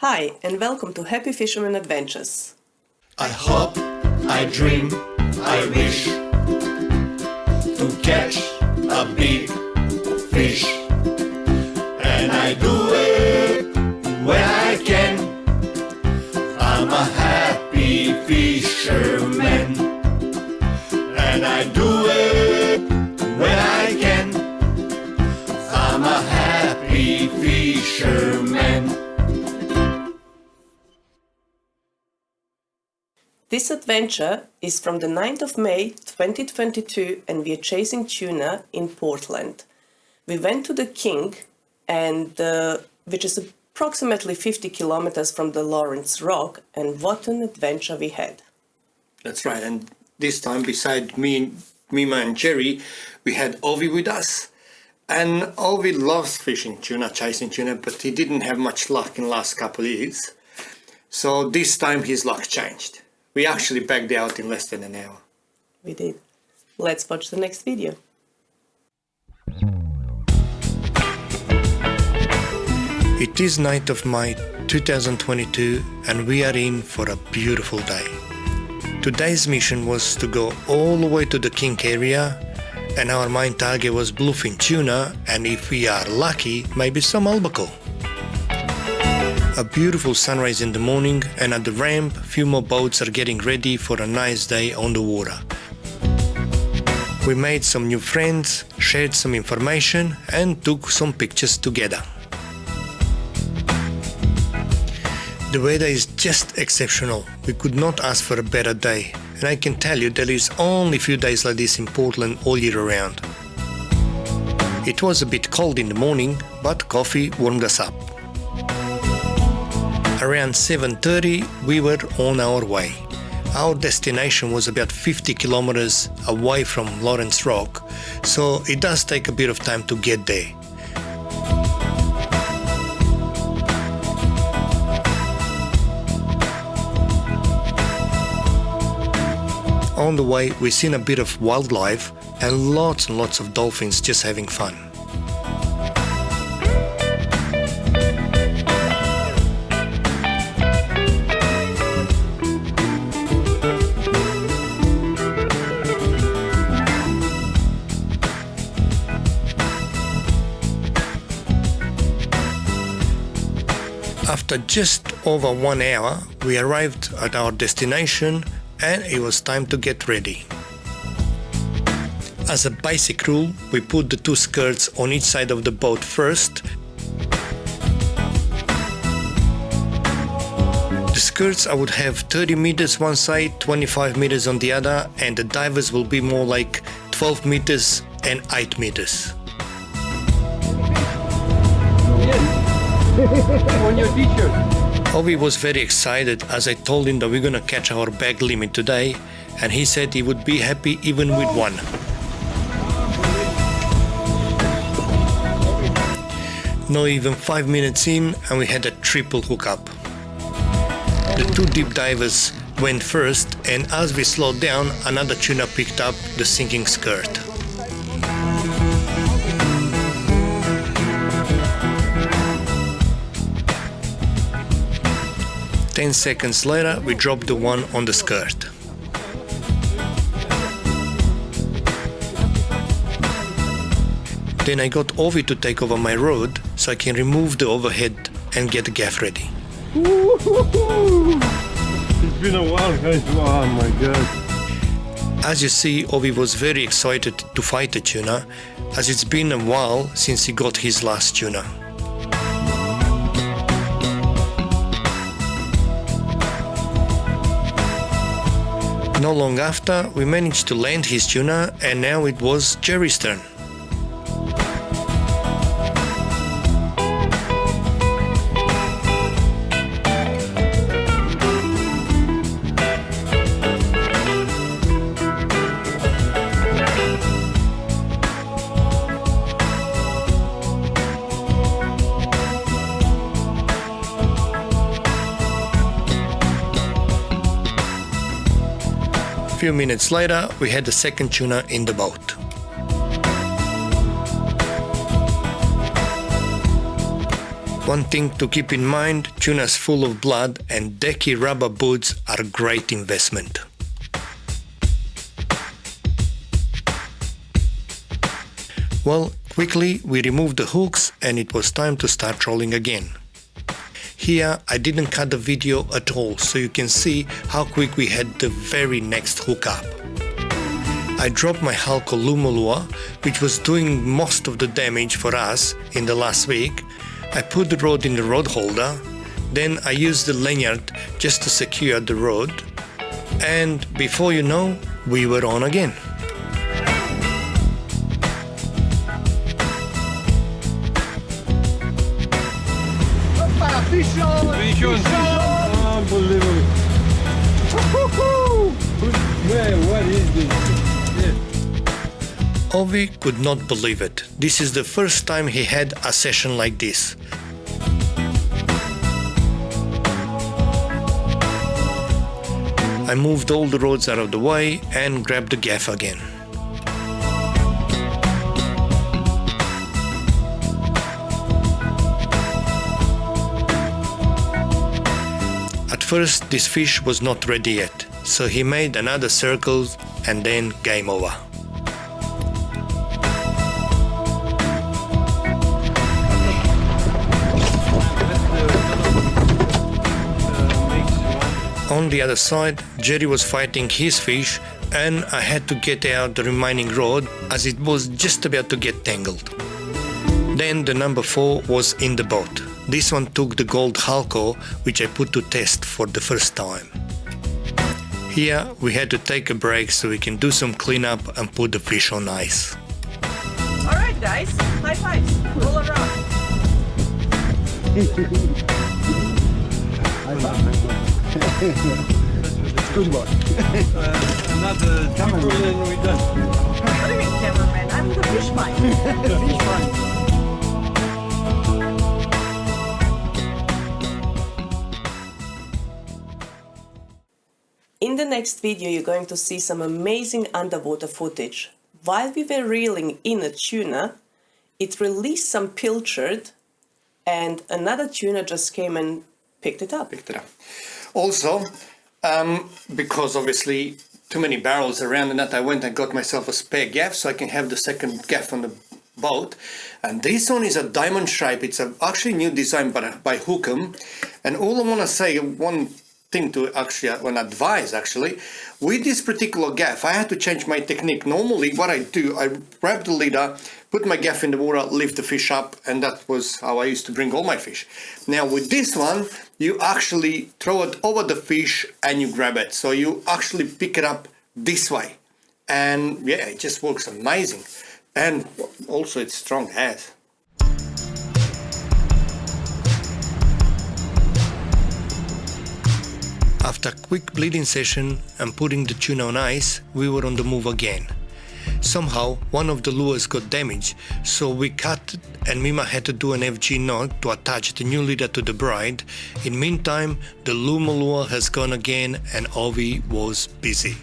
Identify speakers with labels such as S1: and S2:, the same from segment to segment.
S1: Hi, and welcome to Happy Fisherman Adventures.
S2: I hope, I dream, I wish to catch a big fish, and I do it when I can. I'm a happy fisherman, and I do it when I can. I'm a happy fisherman.
S1: This adventure is from the 9th of May 2022 and we are chasing tuna in Portland. We went to the Kink, which is approximately 50 kilometers from the Lawrence Rock, and what an adventure we had.
S3: That's right, and this time beside me, Mima and Jerry, we had Ovi with us. And Ovi loves fishing tuna, chasing tuna, but he didn't have much luck in the last couple of years. So this time his luck changed. We actually bagged out in less than an hour.
S1: We did. Let's watch the next video.
S3: It is 9th of May 2022 and we are in for a beautiful day. Today's mission was to go all the way to the Kink area, and our main target was bluefin tuna, and if we are lucky, maybe some albacore. A beautiful sunrise in the morning, and at the ramp, a few more boats are getting ready for a nice day on the water. We made some new friends, shared some information, and took some pictures together. The weather is just exceptional. We could not ask for a better day, and I can tell you there is only a few days like this in Portland all year round. It was a bit cold in the morning, but coffee warmed us up. Around 7:30 we were on our way. Our destination was about 50 kilometers away from Lawrence Rock, so it does take a bit of time to get there. On the way we seen a bit of wildlife and lots of dolphins just having fun. After just over 1 hour, we arrived at our destination and it was time to get ready. As a basic rule, we put the two skirts on each side of the boat first. The skirts I would have 30 meters one side, 25 meters on the other, and the divers will be more like 12 meters and 8 meters.
S4: On your t-shirt.
S3: Ovi was very excited as I told him that we're gonna catch our bag limit today, and he said he would be happy even with one. Not even 5 minutes in and we had a triple hookup. The two deep divers went first, and as we slowed down, another tuna picked up the sinking skirt. Ten seconds later, we dropped the one on the skirt. Then I got Ovi to take over my rod so I can remove the overhead and get the gaff ready.
S4: It's been a while, guys. Oh my god.
S3: As you see, Ovi was very excited to fight the tuna, as it's been a while since he got his last tuna. Not long after, we managed to land his tuna, and now it was Jerry's turn. A few minutes later, we had the second tuna in the boat. One thing to keep in mind, tuna's full of blood and decky rubber boots are a great investment. Well, quickly we removed the hooks and it was time to start trolling again. Here I didn't cut the video at all, so you can see how quick we had the very next hook up. I dropped my Halco Lumo lure, which was doing most of the damage for us in the last week. I put the rod in the rod holder, then I used the lanyard just to secure the rod, and before you know, we were on again.
S4: Fish on! Unbelievable! Man, what is this?
S3: Ovi could not believe it. This is the first time he had a session like this. I moved all the rods out of the way and grabbed the gaff again. At first this fish was not ready yet, so he made another circle and then game over. On the other side, Jerry was fighting his fish and I had to get out the remaining rod as it was just about to get tangled. Then the number 4 was in the boat. This one took the gold Halco, which I put to test for the first time. Here we had to take a break so we can do some cleanup and put the fish on ice.
S1: Alright guys, high fives, all around.
S4: Good boy. Another cameraman and we're done.
S1: What do you mean cameraman? I'm the fish fight.
S4: Fish fry.
S1: In the next video you're going to see some amazing underwater footage. While we were reeling in a tuna, it released some pilchard and another tuna just came and picked it up.
S3: Also, because obviously too many barrels around and that, I went and got myself a spare gaff so I can have the second gaff on the boat. And this one is a diamond stripe. It's actually new design by Hookem. And all I want to say, one thing to actually advise with this particular gaff, I had to change my technique. Normally what I do, I grab the leader, put my gaff in the water, lift the fish up, and that was how I used to bring all my fish. Now with this one, you actually throw it over the fish and you grab it, so you actually pick it up this way, and yeah, it just works amazing. And also it's strong as. After a quick bleeding session and putting the tuna on ice, we were on the move again. Somehow one of the lures got damaged, so we cut and Mima had to do an FG knot to attach the new leader to the bride. In meantime, the Lumo lure has gone again and Ovi was busy.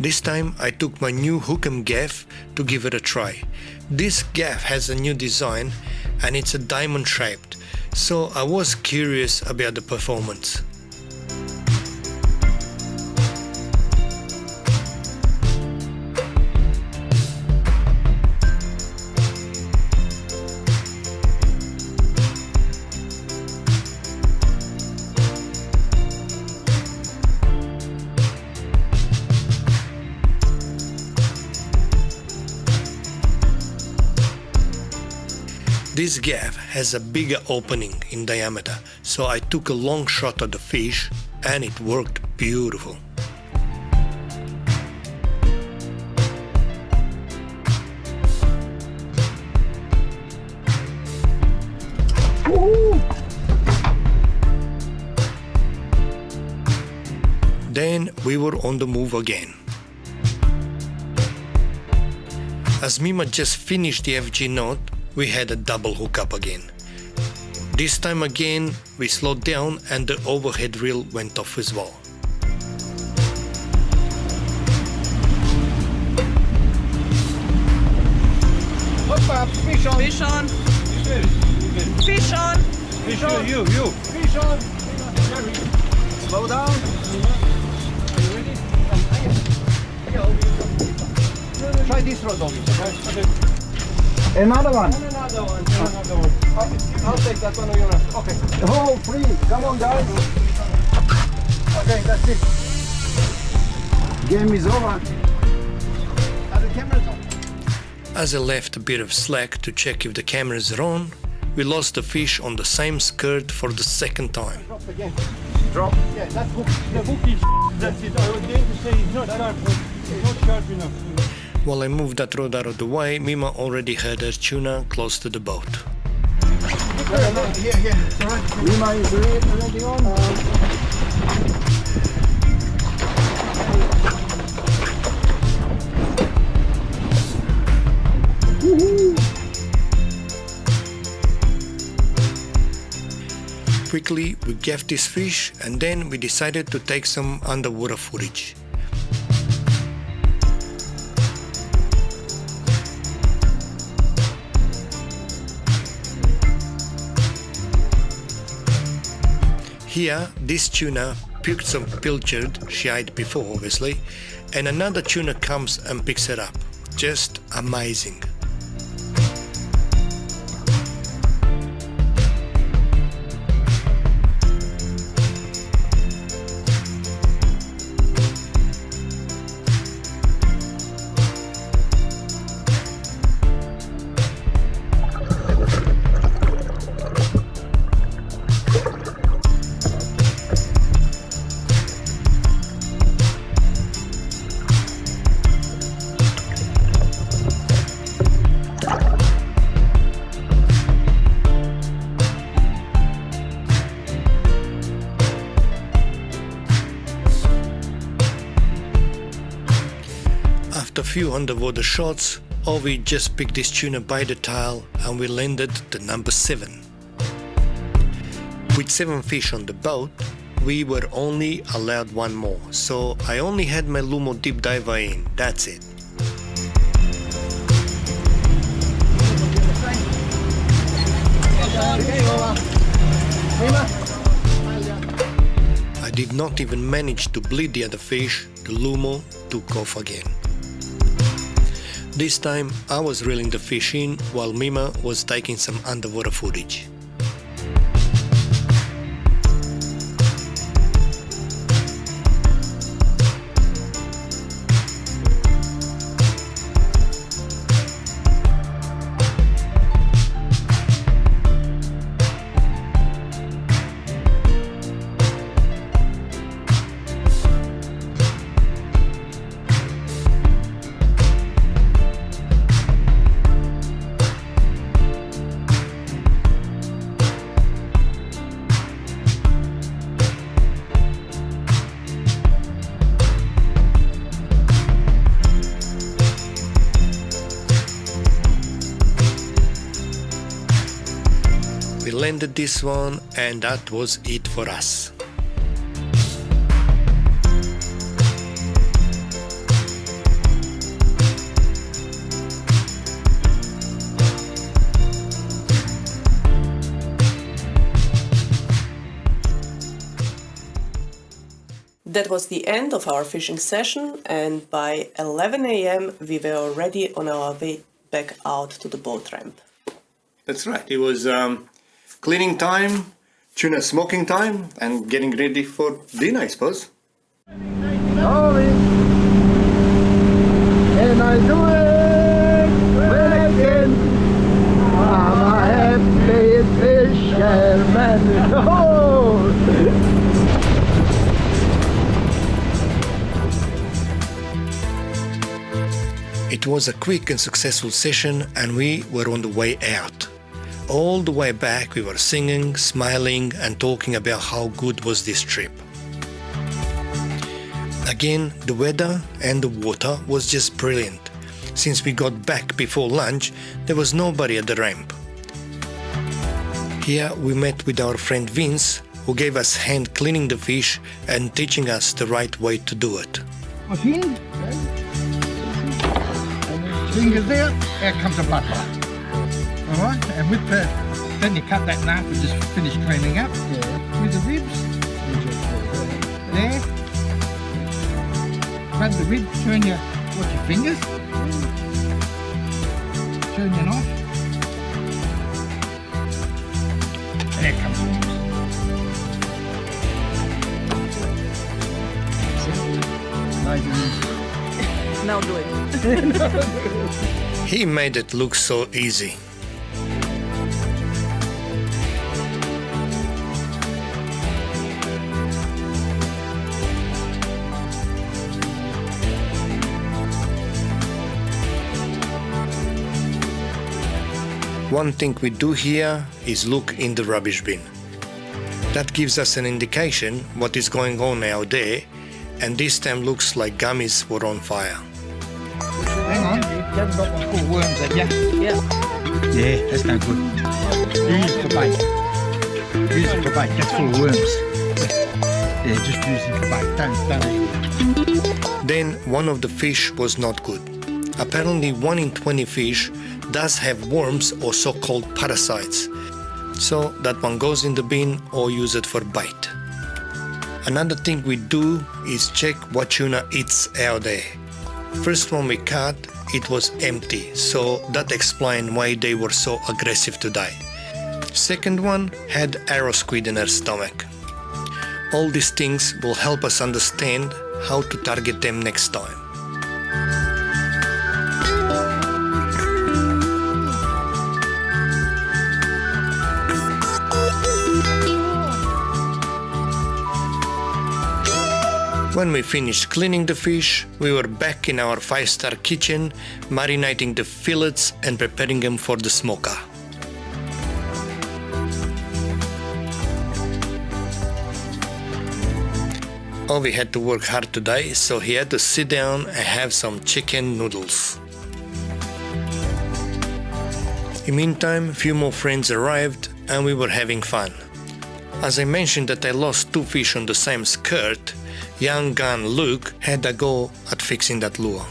S3: This time I took my new Hookem gaff to give it a try. This gaff has a new design and it's a diamond shaped, so I was curious about the performance. This gaff has a bigger opening in diameter, so I took a long shot at the fish and it worked beautiful. Then we were on the move again. As Mima just finished the FG knot, we had a double hookup again. This time again we slowed down and the overhead reel went off as well.
S4: up, fish on.
S1: Fish on. Fish on.
S4: Fish on. You. Fish on. Slow down. Are you ready? Try this rod only. Okay.
S5: Another one.
S4: Another one. I'll take that one on your left. Okay.
S5: Oh, free. Come on, guys.
S4: Okay, that's it.
S5: Game is over.
S4: Are the cameras on?
S3: As I left a bit of slack to check if the cameras are on, we lost the fish on the same skirt for the second time.
S4: Drop again.
S5: Drop.
S4: Yeah, that hook. The hook is. That's it. I was going to say it's not sharp. It's not sharp enough.
S3: While I moved that rod out of the way, Mima already had her tuna close to the boat.
S4: Yeah. It's alright.
S5: Lima is ready on.
S3: Quickly, we gaffed this fish and then we decided to take some underwater footage. Here, this tuna puked some pilchard, she ate before obviously, and another tuna comes and picks it up. Just amazing. After a few underwater shots, Ovi just picked this tuna by the tail and we landed the number 7. With 7 fish on the boat, we were only allowed 1 more, so I only had my Lumo deep diver in, that's it. I did not even manage to bleed the other fish, the Lumo took off again. This time I was reeling the fish in while Mima was taking some underwater footage. We landed this one and that was it for us.
S1: That was the end of our fishing session, and by 11 a.m. we were already on our way back out to the boat ramp.
S3: That's right, it was cleaning time, tuna smoking time and getting ready for dinner, I suppose.
S5: Sorry. And I do it when I can. I'm a happy fisherman. Oh!
S3: It was a quick and successful session and we were on the way out. All the way back we were singing, smiling and talking about how good was this trip. Again, the weather and the water was just brilliant. Since we got back before lunch, there was nobody at the ramp. Here we met with our friend Vince, who gave us hand cleaning the fish and teaching us the right way to do it.
S5: Machine. Finger there, here comes the blood.
S4: All right, and with the, then you cut that in half and just finish cleaning up with the ribs. There. Grab the rib, turn your, watch your fingers. Turn your knife. There it comes.
S1: Now do it.
S3: He made it look so easy. One thing we do here is look in the rubbish bin. That gives us an indication what is going on out there, and this time looks like gummies were on fire.
S4: Hang on, you haven't got one full of worms, have you?
S1: Yeah.
S4: Yeah, that's no good. Use it for bait. Use it for bait, that's full of worms. Yeah, just use it for bait, don't eat it.
S3: Then one of the fish was not good. Apparently 1 in 20 fish does have worms or so-called parasites. So that one goes in the bin or use it for bait. Another thing we do is check what tuna eats out there. First one we caught, it was empty, so that explains why they were so aggressive today. Second one had arrow squid in her stomach. All these things will help us understand how to target them next time. When we finished cleaning the fish, we were back in our 5-star kitchen, marinating the fillets and preparing them for the smoker. Ovi had to work hard today, so he had to sit down and have some chicken noodles. In the meantime, a few more friends arrived and we were having fun. As I mentioned that I lost 2 fish on the same skirt, young gun Luke had a go at fixing that lure.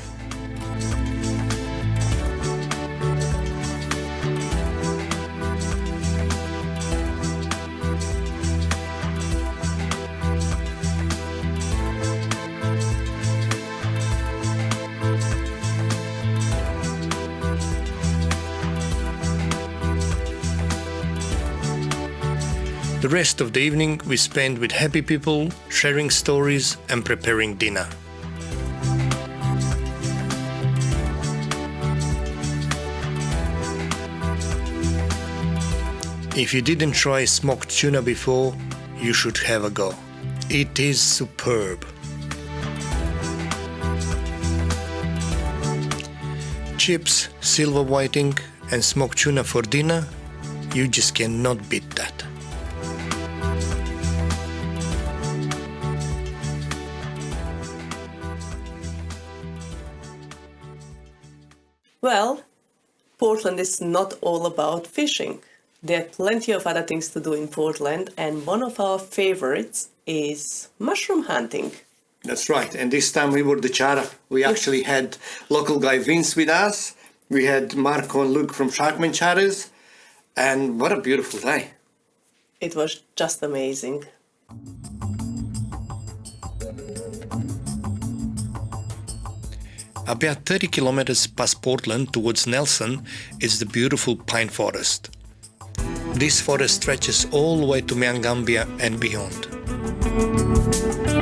S3: The rest of the evening we spent with happy people, sharing stories and preparing dinner. If you didn't try smoked tuna before, you should have a go. It is superb. Chips, silver whiting and smoked tuna for dinner, you just cannot beat that.
S1: Well, Portland is not all about fishing. There are plenty of other things to do in Portland, and one of our favorites is mushroom hunting.
S3: That's right, and this time we were the charter. We actually had local guy Vince with us. We had Marco and Luke from Sharkman Charters, and what a beautiful day.
S1: It was just amazing.
S3: About 30 kilometers past Portland towards Nelson is the beautiful pine forest. This forest stretches all the way to Mount Gambier and beyond.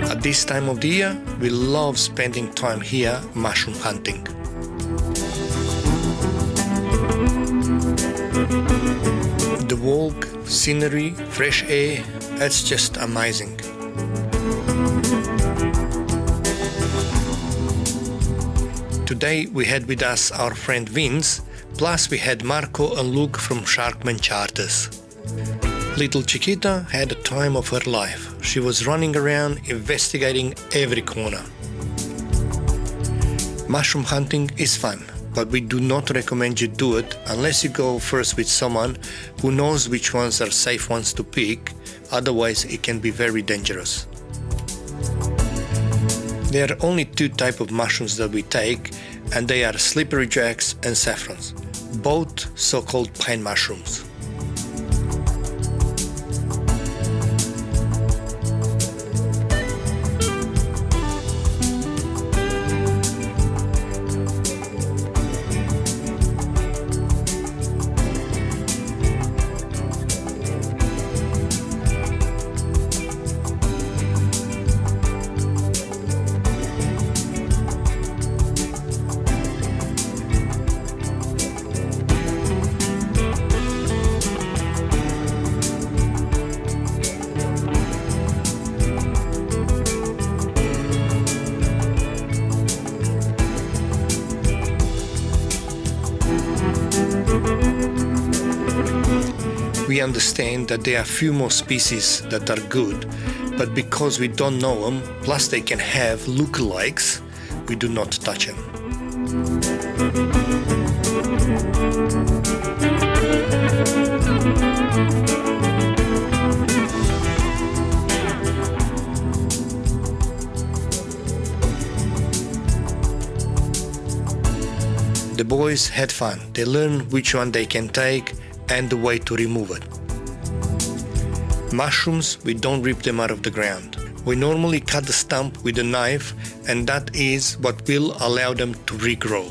S3: At this time of the year, we love spending time here mushroom hunting. The walk, scenery, fresh air, that's just amazing. Today we had with us our friend Vince, plus we had Marco and Luke from Sharkman Charters. Little Chiquita had the time of her life. She was running around investigating every corner. Mushroom hunting is fun, but we do not recommend you do it unless you go first with someone who knows which ones are safe ones to pick, otherwise it can be very dangerous. There are only 2 types of mushrooms that we take, and they are slippery jacks and saffrons. both so-called pine mushrooms. We understand that there are few more species that are good, but because we don't know them, plus they can have lookalikes, we do not touch them. The boys had fun. They learned which one they can take and the way to remove it. Mushrooms, we don't rip them out of the ground. We normally cut the stump with a knife, and that is what will allow them to regrow.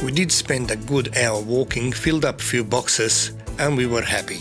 S3: We did spend a good hour walking, filled up a few boxes, and we were happy.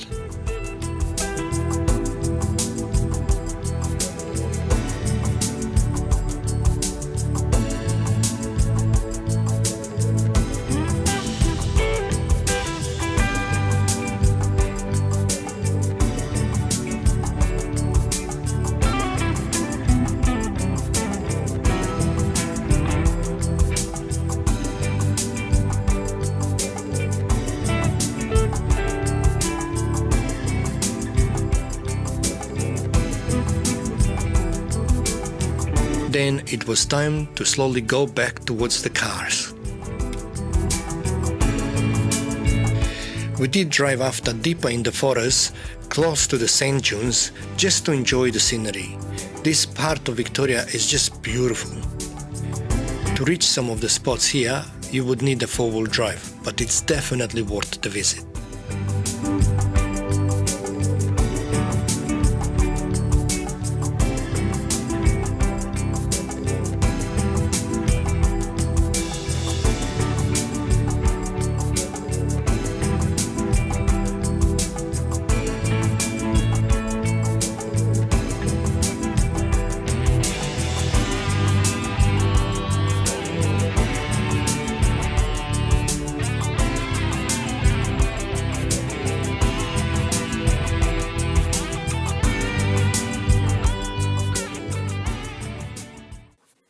S3: Then it was time to slowly go back towards the cars. We did drive after deeper in the forest, close to the sand dunes, just to enjoy the scenery. This part of Victoria is just beautiful. To reach some of the spots here, you would need a four-wheel drive, but it's definitely worth the visit.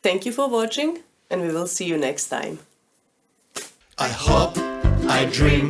S1: Thank you for watching, and we will see you next time.
S2: I hop, I dream,